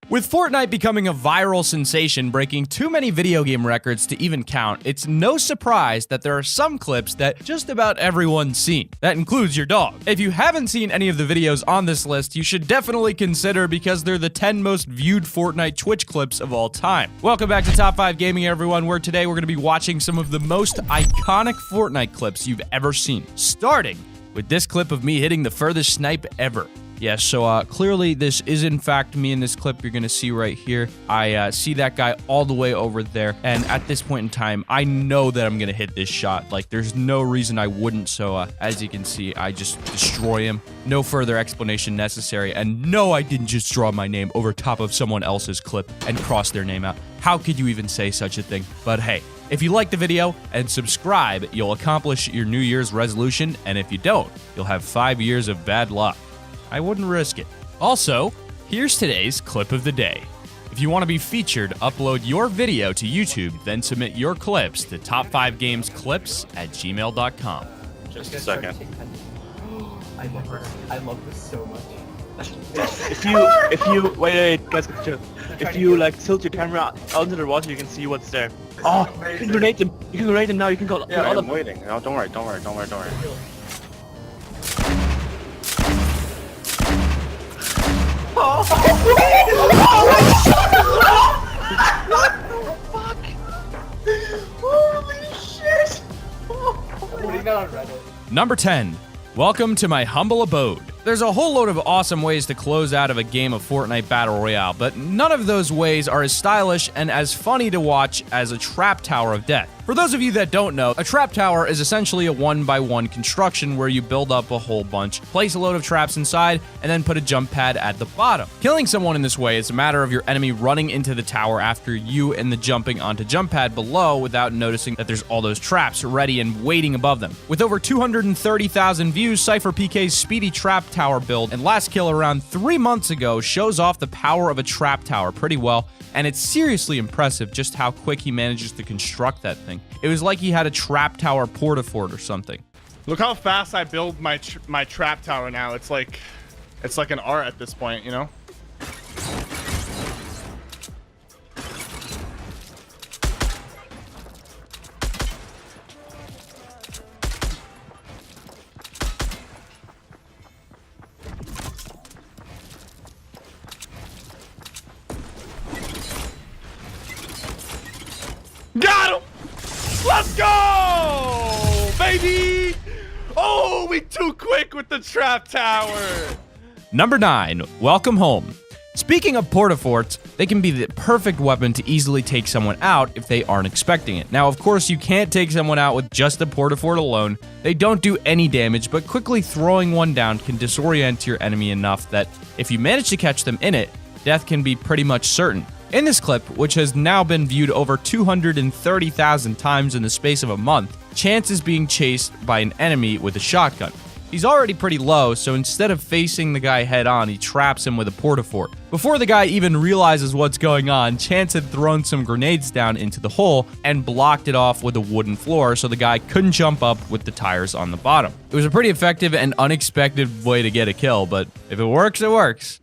With Fortnite becoming a viral sensation, breaking too many video game records to even count, it's no surprise that there are some clips that just about everyone's seen. That includes your dog. If you haven't seen any of the videos on this list, you should definitely consider because they're the 10 most viewed Fortnite Twitch clips of all time. Welcome back to Top 5 Gaming, everyone, where today we're going to be watching some of the most iconic Fortnite clips you've ever seen. Starting with this clip of me hitting the furthest snipe ever. Yeah, so clearly this is in fact me in this clip you're gonna see right here. I see that guy all the way over there, and at this point in time, I know that I'm gonna hit this shot. Like, there's no reason I wouldn't, so as you can see, I just destroy him. No further explanation necessary, and no, I didn't just draw my name over top of someone else's clip and cross their name out. How could you even say such a thing? But hey, if you like the video and subscribe, you'll accomplish your New Year's resolution, and if you don't, you'll have 5 years of bad luck. I wouldn't risk it. Also, here's today's clip of the day. If you want to be featured, upload your video to YouTube, then submit your clips to top5gamesclips@gmail.com. Just a second. I love this so much. If you wait, guys, if you like tilt your camera out into the water, you can see what's there. Oh, you can grenade them. You can grenade them now. You can go. Yeah, I'm waiting. No, don't worry. Oh. What the fuck? Holy shit! I'm putting that on Reddit. Number 10. Welcome to my humble abode. There's a whole load of awesome ways to close out of a game of Fortnite Battle Royale, but none of those ways are as stylish and as funny to watch as a trap tower of death. For those of you that don't know, a trap tower is essentially a one-by-one construction where you build up a whole bunch, place a load of traps inside, and then put a jump pad at the bottom. Killing someone in this way is a matter of your enemy running into the tower after you and the jumping onto jump pad below without noticing that there's all those traps ready and waiting above them. With over 230,000 views, Cypher PK's speedy trap tower build and last kill around 3 months ago shows off the power of a trap tower pretty well, and it's seriously impressive just how quick he manages to construct that thing. It was like he had a trap tower porta-fort or something. Look how fast I build my trap tower now. It's like an art at this point, you know? Got him! Let's go, baby! Oh, we too quick with the trap tower. Number 9. Welcome home. Speaking of porta-forts, they can be the perfect weapon to easily take someone out if they aren't expecting it. Now, of course, you can't take someone out with just a porta-fort alone. They don't do any damage, but quickly throwing one down can disorient your enemy enough that if you manage to catch them in it, death can be pretty much certain. In this clip, which has now been viewed over 230,000 times in the space of a month, Chance is being chased by an enemy with a shotgun. He's already pretty low, so instead of facing the guy head on, he traps him with a porta-fort. Before the guy even realizes what's going on, Chance had thrown some grenades down into the hole and blocked it off with a wooden floor so the guy couldn't jump up with the tires on the bottom. It was a pretty effective and unexpected way to get a kill, but if it works, it works.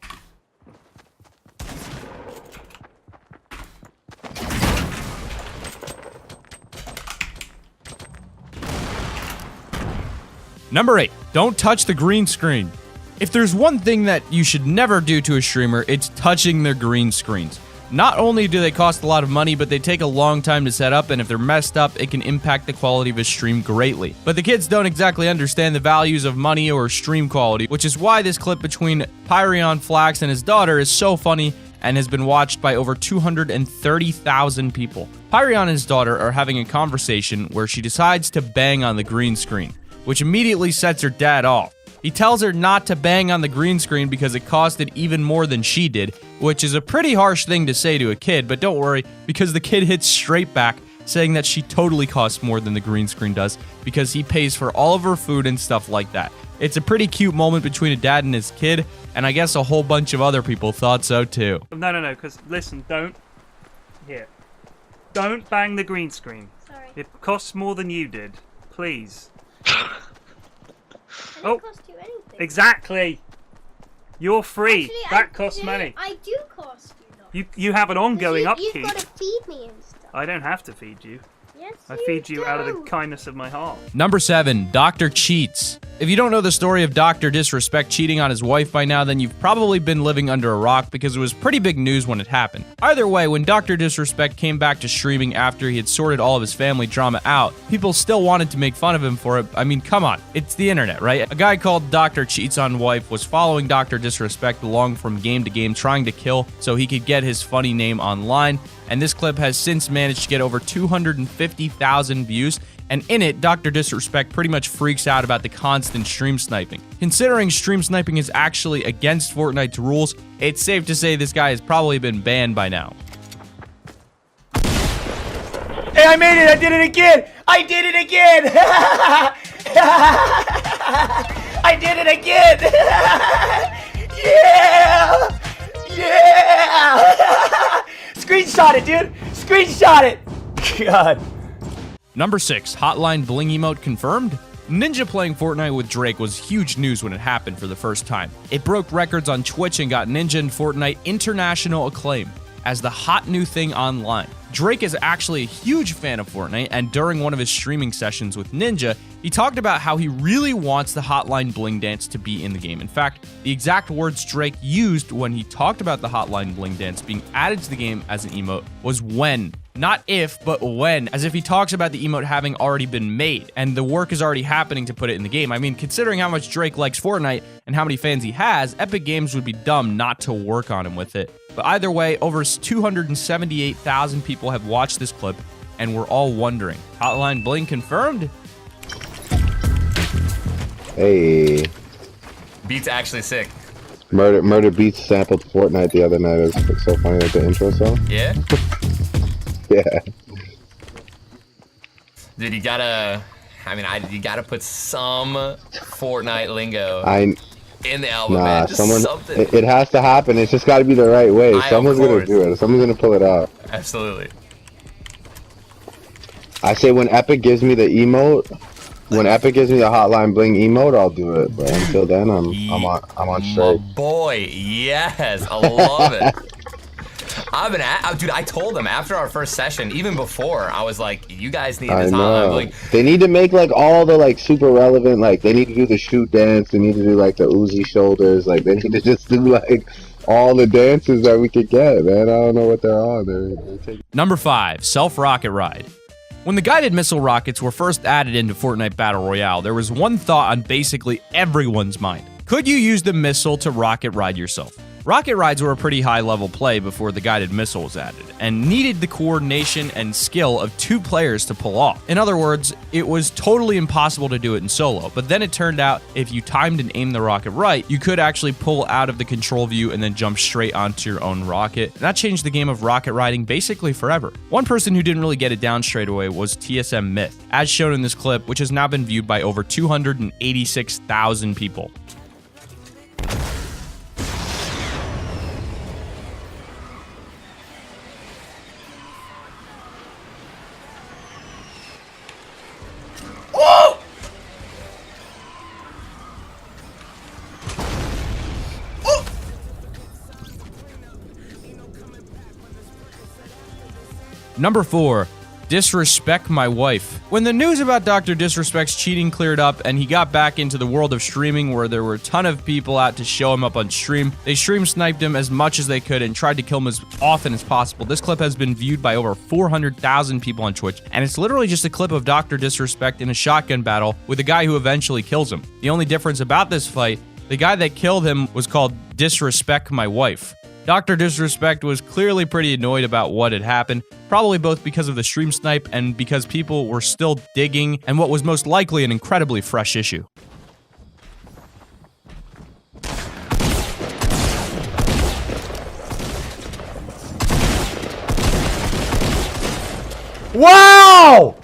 Number 8. Don't touch the green screen. If there's one thing that you should never do to a streamer, it's touching their green screens. Not only do they cost a lot of money, but they take a long time to set up, and if they're messed up, it can impact the quality of a stream greatly. But the kids don't exactly understand the values of money or stream quality, which is why this clip between Pyrion Flax and his daughter is so funny and has been watched by over 230,000 people. Pyrion and his daughter are having a conversation where she decides to bang on the green screen, which immediately sets her dad off. He tells her not to bang on the green screen because it costed even more than she did, which is a pretty harsh thing to say to a kid, but don't worry, because the kid hits straight back, saying that she totally costs more than the green screen does, because he pays for all of her food and stuff like that. It's a pretty cute moment between a dad and his kid, and I guess a whole bunch of other people thought so too. No, because listen, don't bang the green screen. Sorry. It costs more than you did. Please. It cost you anything. Exactly. You're free. Actually, that costs money. I do cost you You have an ongoing upkeep. You've got to feed me and stuff. I don't have to feed you. Yes, I feed you out of the do. kindness of my heart. Number 7, Dr. Cheats. If you don't know the story of Dr. Disrespect cheating on his wife by now, then you've probably been living under a rock because it was pretty big news when it happened. Either way, when Dr. Disrespect came back to streaming after he had sorted all of his family drama out, people still wanted to make fun of him for it. I mean, come on. It's the internet, right? A guy called Dr. Cheats on Wife was following Dr. Disrespect along from game to game trying to kill so he could get his funny name online, and this clip has since managed to get over 250,000 views. And in it, Dr. Disrespect pretty much freaks out about the constant stream sniping. Considering stream sniping is actually against Fortnite's rules, it's safe to say this guy has probably been banned by now. Hey, I made it! I did it again! I did it again! I did it again! Yeah! Screenshot it, dude! Screenshot it! God. Number 6, Hotline Bling emote confirmed? Ninja playing Fortnite with Drake was huge news when it happened for the first time. It broke records on Twitch and got Ninja and Fortnite international acclaim as the hot new thing online. Drake is actually a huge fan of Fortnite, and during one of his streaming sessions with Ninja, he talked about how he really wants the Hotline Bling dance to be in the game. In fact, the exact words Drake used when he talked about the Hotline Bling dance being added to the game as an emote was when. Not if, but when, as if he talks about the emote having already been made, and the work is already happening to put it in the game. I mean, considering how much Drake likes Fortnite and how many fans he has, Epic Games would be dumb not to work on him with it. But either way, over 278,000 people have watched this clip, and we're all wondering, Hotline Bling confirmed? Hey. Beat's actually sick. Murder Beats sampled Fortnite the other night. It was so funny with the intro song. Yeah? Yeah. Dude, you gotta put some Fortnite lingo in the album, Nah, man. Just something. It has to happen. It's just got to be the right way. Someone's gonna do it. Someone's gonna pull it out. Absolutely. I say when Epic gives me the emote, when Epic gives me the Hotline Bling emote, I'll do it. But until then, I'm on straight. My boy, yes, I love it. Dude, I told them after our first session, even before, I was like, you guys need this Hotline Bling. They need to make like all the like super relevant, like they need to do the shoot dance, they need to do like the Uzi shoulders, like they need to just do like all the dances that we could get, man. I don't know what they're on. They're taking... Number 5, Self-Rocket Ride. When the guided missile rockets were first added into Fortnite Battle Royale, there was one thought on basically everyone's mind. Could you use the missile to rocket ride yourself? Rocket rides were a pretty high-level play before the guided missile was added, and needed the coordination and skill of 2 players to pull off. In other words, it was totally impossible to do it in solo, but then it turned out if you timed and aimed the rocket right, you could actually pull out of the control view and then jump straight onto your own rocket. And that changed the game of rocket riding basically forever. One person who didn't really get it down straight away was TSM Myth, as shown in this clip, which has now been viewed by over 286,000 people. Number 4, Disrespect My Wife. When the news about Dr. Disrespect's cheating cleared up and he got back into the world of streaming where there were a ton of people out to show him up on stream, they stream sniped him as much as they could and tried to kill him as often as possible. This clip has been viewed by over 400,000 people on Twitch, and it's literally just a clip of Dr. Disrespect in a shotgun battle with a guy who eventually kills him. The only difference about this fight, the guy that killed him was called Disrespect My Wife. Dr. Disrespect was clearly pretty annoyed about what had happened, probably both because of the stream snipe and because people were still digging and what was most likely an incredibly fresh issue. Wow!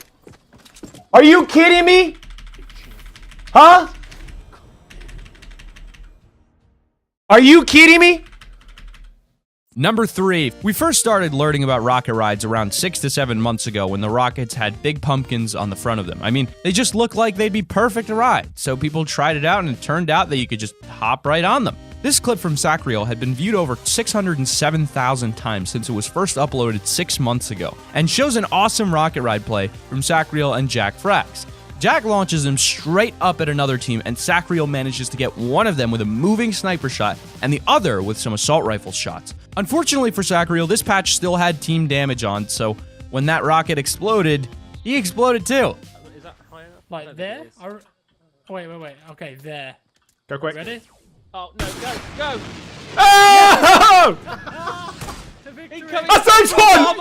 Are you kidding me? Huh? Are you kidding me? Number 3, we first started learning about rocket rides around 6 to 7 months ago when the rockets had big pumpkins on the front of them. I mean, they just looked like they'd be perfect to ride, so people tried it out and it turned out that you could just hop right on them. This clip from Roiayl had been viewed over 607,000 times since it was first uploaded 6 months ago, and shows an awesome rocket ride play from Roiayl and Jack Frax. Jack launches him straight up at another team, and Roiayl manages to get one of them with a moving sniper shot and the other with some assault rifle shots. Unfortunately for Roiayl, this patch still had team damage on, so when that rocket exploded, he exploded too. Is that high enough? Like there? Wait. Okay, there. Go quick. Ready? Oh, no, go! Oh! Incoming! A third one!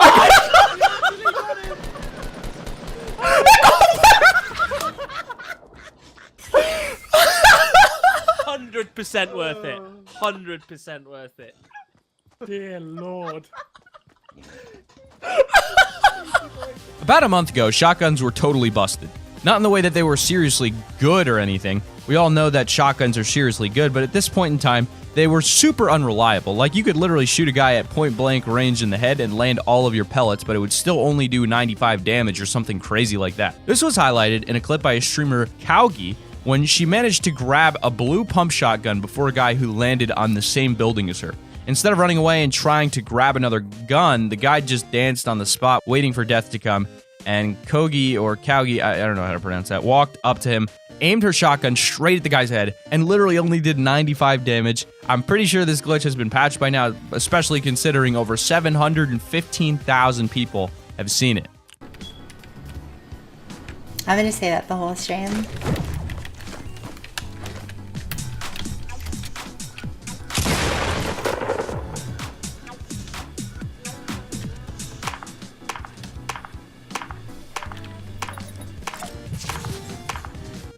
100% worth it. 100% worth it. Dear Lord. About a month ago, shotguns were totally busted. Not in the way that they were seriously good or anything. We all know that shotguns are seriously good, but at this point in time, they were super unreliable. Like, you could literally shoot a guy at point-blank range in the head and land all of your pellets, but it would still only do 95 damage or something crazy like that. This was highlighted in a clip by a streamer, Cowgie, when she managed to grab a blue pump shotgun before a guy who landed on the same building as her. Instead of running away and trying to grab another gun, the guy just danced on the spot, waiting for death to come, and Kogi, or Cowgie, I don't know how to pronounce that, walked up to him, aimed her shotgun straight at the guy's head, and literally only did 95 damage. I'm pretty sure this glitch has been patched by now, especially considering over 715,000 people have seen it. I'm gonna say that the whole stream.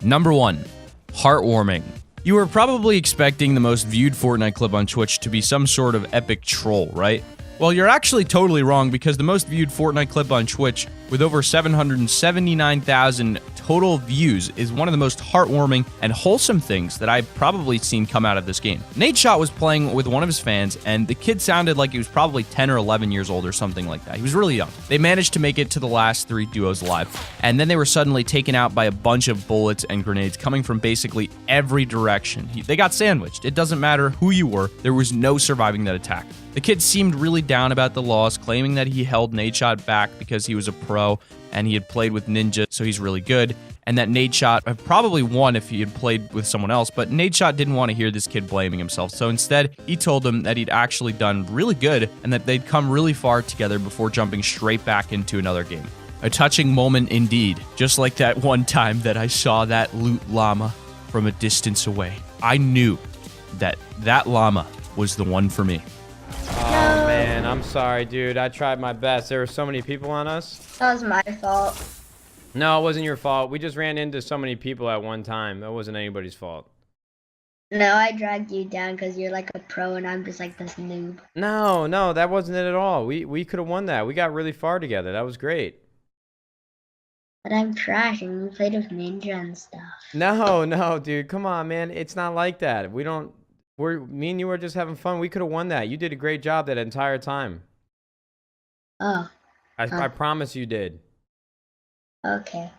Number 1. Heartwarming. You were probably expecting the most viewed Fortnite clip on Twitch to be some sort of epic troll, right? Well, you're actually totally wrong, because the most viewed Fortnite clip on Twitch, with over 779,000 total views, is one of the most heartwarming and wholesome things that I've probably seen come out of this game. Nadeshot was playing with one of his fans, and the kid sounded like he was probably 10 or 11 years old or something like that. He was really young. They managed to make it to the last 3 duos alive, and then they were suddenly taken out by a bunch of bullets and grenades coming from basically every direction. They got sandwiched. It doesn't matter who you were, there was no surviving that attack. The kid seemed really down about the loss, claiming that he held Nadeshot back because he was a pro and he had played with Ninja, so he's really good, and that Nadeshot had probably won if he had played with someone else, but Nadeshot didn't want to hear this kid blaming himself, so instead, he told him that he'd actually done really good and that they'd come really far together before jumping straight back into another game. A touching moment indeed, just like that one time that I saw that loot llama from a distance away. I knew that that llama was the one for me. Oh man, I'm sorry, dude. I tried my best. There were so many people on us. That was my fault. No, it wasn't your fault. We just ran into so many people at one time. That wasn't anybody's fault. No, I dragged you down because you're like a pro and I'm just like this noob. No, that wasn't it at all. We could have won that. We got really far together. That was great. But I'm trash and we played with Ninja and stuff. No, dude. Come on, man. It's not like that. Me and you were just having fun. We could have won that. You did a great job that entire time. Oh. I promise you did. Okay.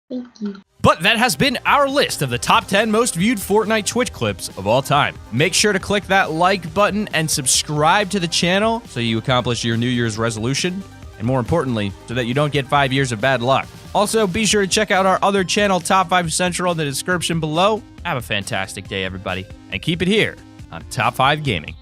Thank you. But that has been our list of the top 10 most viewed Fortnite Twitch clips of all time. Make sure to click that like button and subscribe to the channel so you accomplish your New Year's resolution, and more importantly, so that you don't get 5 years of bad luck. Also, be sure to check out our other channel, Top 5 Central, in the description below. Have a fantastic day, everybody, and keep it here on Top 5 Gaming.